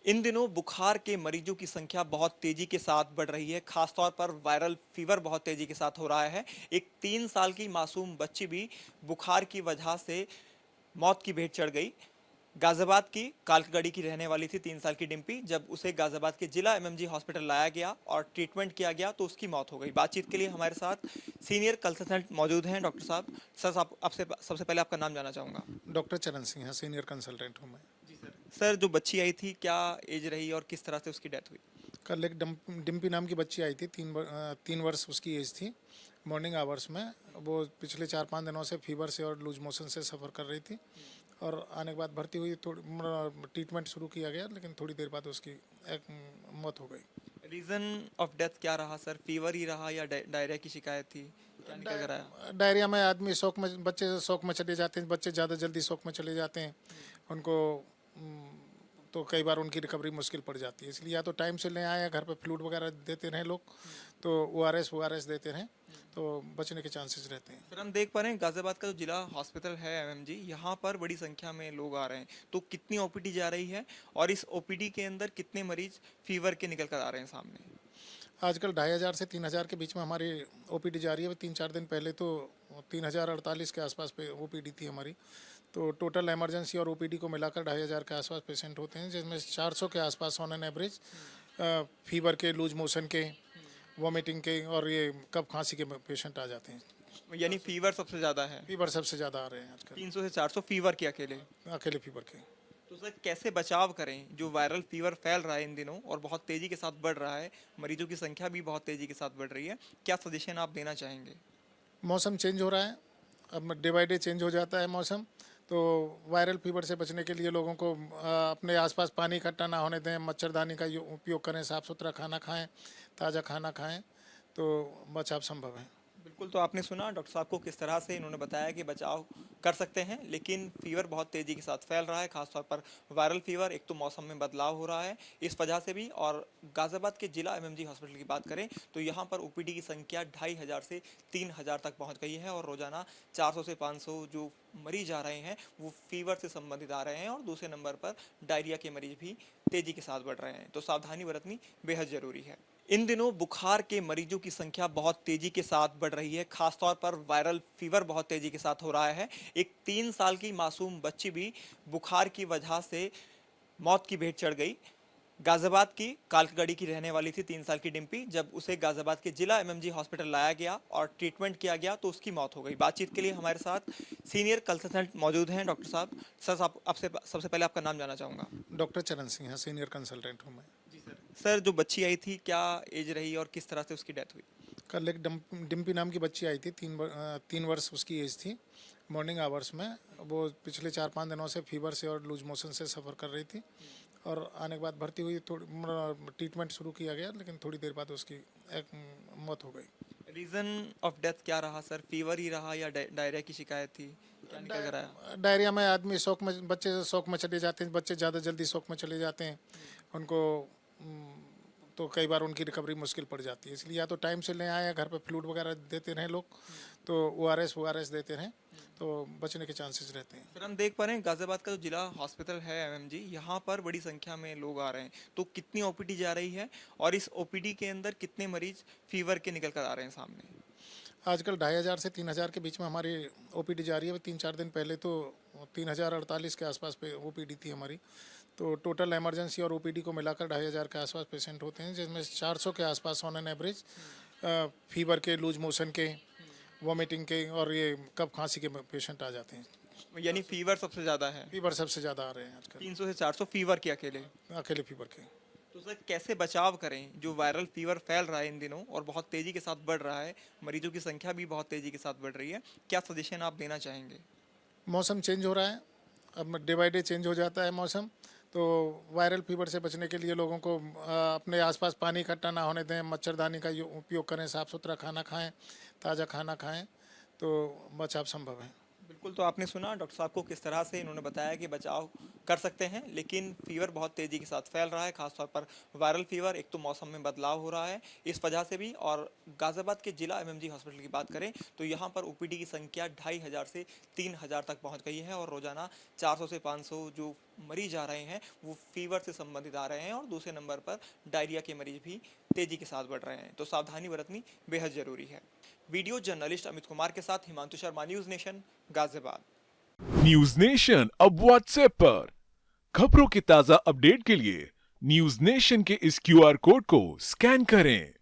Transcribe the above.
इन दिनों बुखार के मरीजों की संख्या बहुत तेजी के साथ बढ़ रही है। खासतौर पर वायरल फीवर बहुत तेजी के साथ हो रहा है। एक 3 साल की मासूम बच्ची भी बुखार की वजह से मौत की भेंट चढ़ गई। गाजियाबाद की कालकगड़ी की रहने वाली थी 3 साल की डिम्पी। जब उसे गाजियाबाद के जिला एमएमजी हॉस्पिटल लाया गया और ट्रीटमेंट किया गया तो उसकी मौत हो गई। बातचीत के लिए हमारे साथ सीनियर कंसल्टेंट मौजूद हैं, डॉक्टर साहब। सर, आपसे सबसे पहले आपका नाम जानना चाहूँगा। डॉक्टर चरण सिंह है, सीनियर कंसल्टेंट हूँ मैं। जी सर। सर, जो बच्ची आई थी, क्या एज रही और किस तरह से उसकी डेथ हुई? कल एक डिम्पी नाम की बच्ची आई थी, 3 वर्ष उसकी एज थी। मॉर्निंग आवर्स में वो पिछले 4-5 दिनों से फीवर से और लूज मोशन से सफ़र कर रही थी और आने के बाद भर्ती हुई, थोड़ी ट्रीटमेंट शुरू किया गया, लेकिन थोड़ी देर बाद उसकी एक मौत हो गई। रीजन ऑफ डेथ क्या रहा सर? फीवर ही रहा या डायरिया की शिकायत थी? क्या निकल कर आया? डायरिया में आदमी शौक में, बच्चे शौक में चले जाते हैं, बच्चे ज़्यादा जल्दी शौक में चले जाते हैं उनको। तो कई बार उनकी रिकवरी मुश्किल पड़ जाती है, इसलिए या तो टाइम से ले आए या घर पे फ्लूइड वगैरह देते रहें लोग, तो ORS देते रहें तो बचने के चांसेस रहते हैं। सर, हम देख पा रहे हैं गाजियाबाद का जो जिला हॉस्पिटल है एमएमजी, यहाँ पर बड़ी संख्या में लोग आ रहे हैं। तो कितनी ओपीडी जा रही है और इस ओपीडी के अंदर कितने मरीज फीवर के निकल कर आ रहे हैं सामने? आजकल 2,500 से 3,000 के बीच में हमारी OPD जा रही है। 3-4 दिन पहले तो 3,048 के आसपास पे OPD थी हमारी। तो टोटल इमरजेंसी और OPD को मिलाकर 2,500 के आसपास पेशेंट होते हैं, जिसमें 400 के आसपास ऑन एन एवरेज फीवर के, लूज मोशन के, वॉमिटिंग के और ये कफ खांसी के पेशेंट आ जाते हैं। यानी फीवर सबसे ज़्यादा है? फीवर सबसे ज़्यादा आ रहे हैं आजकल, 300 से 400 फीवर के अकेले? अकेले फीवर के। तो सर, कैसे बचाव करें? जो वायरल फीवर फैल रहा है इन दिनों और बहुत तेज़ी के साथ बढ़ रहा है, मरीजों की संख्या भी बहुत तेज़ी के साथ बढ़ रही है, क्या सजेशन आप देना चाहेंगे? मौसम चेंज हो रहा है, अब डे बाई डे चेंज हो जाता है मौसम। तो वायरल फीवर से बचने के लिए लोगों को अपने आसपास पानी इकट्ठा ना होने दें, मच्छरदानी का उपयोग करें, साफ़ सुथरा खाना खाएं, ताज़ा खाना खाएं, तो बचाव संभव है। बिल्कुल। तो आपने सुना डॉक्टर साहब को किस तरह से इन्होंने बताया कि बचाव कर सकते हैं, लेकिन फीवर बहुत तेज़ी के साथ फैल रहा है, खासतौर पर वायरल फीवर। एक तो मौसम में बदलाव हो रहा है इस वजह से भी, और गाज़ियाबाद के जिला एमएमजी हॉस्पिटल की बात करें तो यहाँ पर ओपीडी की संख्या 2,500 से 3,000 तक पहुँच गई है और रोज़ाना 400 से 500 जो मरीज आ रहे हैं वो फीवर से संबंधित आ रहे हैं, और दूसरे नंबर पर डायरिया के मरीज भी तेज़ी के साथ बढ़ रहे हैं। तो सावधानी बरतनी बेहद ज़रूरी है। इन दिनों बुखार के मरीजों की संख्या बहुत तेजी के साथ बढ़ रही है। खासतौर पर वायरल फीवर बहुत तेजी के साथ हो रहा है। एक 3 साल की मासूम बच्ची भी बुखार की वजह से मौत की भेंट चढ़ गई। गाजियाबाद की कालकगड़ी की रहने वाली थी 3 साल की डिम्पी। जब उसे गाजियाबाद के जिला एमएमजी हॉस्पिटल लाया गया और ट्रीटमेंट किया गया तो उसकी मौत हो गई। बातचीत के लिए हमारे साथ सीनियर कंसल्टेंट मौजूद हैं, डॉक्टर साहब। सर, आपसे सबसे पहले आपका नाम जानना चाहूँगा। डॉक्टर चरण सिंह है, सीनियर कंसल्टेंट हूँ मैं। जी सर। सर, जो बच्ची आई थी, क्या एज रही और किस तरह से उसकी डेथ हुई? कल एक डिम्पी नाम की बच्ची आई थी, 3 वर्ष उसकी एज थी। मॉर्निंग आवर्स में वो पिछले 4-5 दिनों से फीवर से और लूज मोशन से सफ़र कर रही थी और आने के बाद भर्ती हुई, थोड़ी ट्रीटमेंट शुरू किया गया, लेकिन थोड़ी देर बाद उसकी एक मौत हो गई। रीजन ऑफ डेथ क्या रहा सर? फीवर ही रहा या डायरिया की शिकायत थी? क्या निकल कर आया? डायरिया में आदमी शौक में, बच्चे शौक में चले जाते हैं, बच्चे ज़्यादा जल्दी शौक में चले जाते हैं उनको। तो कई बार उनकी रिकवरी मुश्किल पड़ जाती है, इसलिए या तो टाइम से ले आए या घर पे फ्लूइड वगैरह देते रहें लोग, तो ORS देते रहें तो बचने के चांसेस रहते हैं। सर, हम देख पा रहे हैं गाजियाबाद का जो जिला हॉस्पिटल है एमएमजी, यहाँ पर बड़ी संख्या में लोग आ रहे हैं। तो कितनी ओपीडी जा रही है और इस ओपीडी के अंदर कितने मरीज फीवर के निकल कर आ रहे हैं सामने? आजकल 2,500 से 3,000 के बीच में हमारी OPD जा रही है। 3-4 दिन पहले तो 3,048 के आसपास पे OPD थी हमारी। तो टोटल इमरजेंसी और OPD को मिलाकर 2,500 के आसपास पेशेंट होते हैं, जिसमें 400 के आसपास ऑन एन एवरेज फीवर के, लूज मोशन के, वॉमिटिंग के और ये कफ खांसी के पेशेंट आ जाते हैं। यानी फीवर सबसे ज़्यादा है? फीवर सबसे ज़्यादा आ रहे हैं आजकल, 300 से 400 फीवर के अकेले? अकेले फीवर के। तो सर, कैसे बचाव करें? जो वायरल फीवर फैल रहा है इन दिनों और बहुत तेज़ी के साथ बढ़ रहा है, मरीजों की संख्या भी बहुत तेज़ी के साथ बढ़ रही है, क्या सजेशन आप देना चाहेंगे? मौसम चेंज हो रहा है, अब डे बाई डे चेंज हो जाता है मौसम। तो वायरल फीवर से बचने के लिए लोगों को अपने आसपास पानी इकट्ठा ना होने दें, मच्छरदानी का उपयोग करें, साफ़ सुथरा खाना खाएं, ताज़ा खाना खाएं, तो बचाव संभव है। बिल्कुल। तो आपने सुना डॉक्टर साहब को किस तरह से इन्होंने बताया कि बचाव कर सकते हैं, लेकिन फीवर बहुत तेज़ी के साथ फैल रहा है, खासतौर पर वायरल फीवर। एक तो मौसम में बदलाव हो रहा है इस वजह से भी, और गाज़ियाबाद के जिला एमएमजी हॉस्पिटल की बात करें तो यहाँ पर ओपीडी की संख्या 2,500 से 3,000 तक पहुँच गई है और रोज़ाना 400 से 500 जो मरीज आ रहे हैं वो फीवर से संबंधित आ रहे हैं और दूसरे नंबर पर डायरिया के मरीज भी तेजी के साथ बढ़ रहे हैं, तो सावधानी बरतनी बेहद जरूरी है। वीडियो जर्नलिस्ट अमित कुमार के साथ Himanshu Sharma, news nation, Ghaziabad. News nation अब व्हाट्सएप पर खबरों के ताजा अपडेट के लिए न्यूज नेशन के इस क्यूआर कोड को स्कैन करें।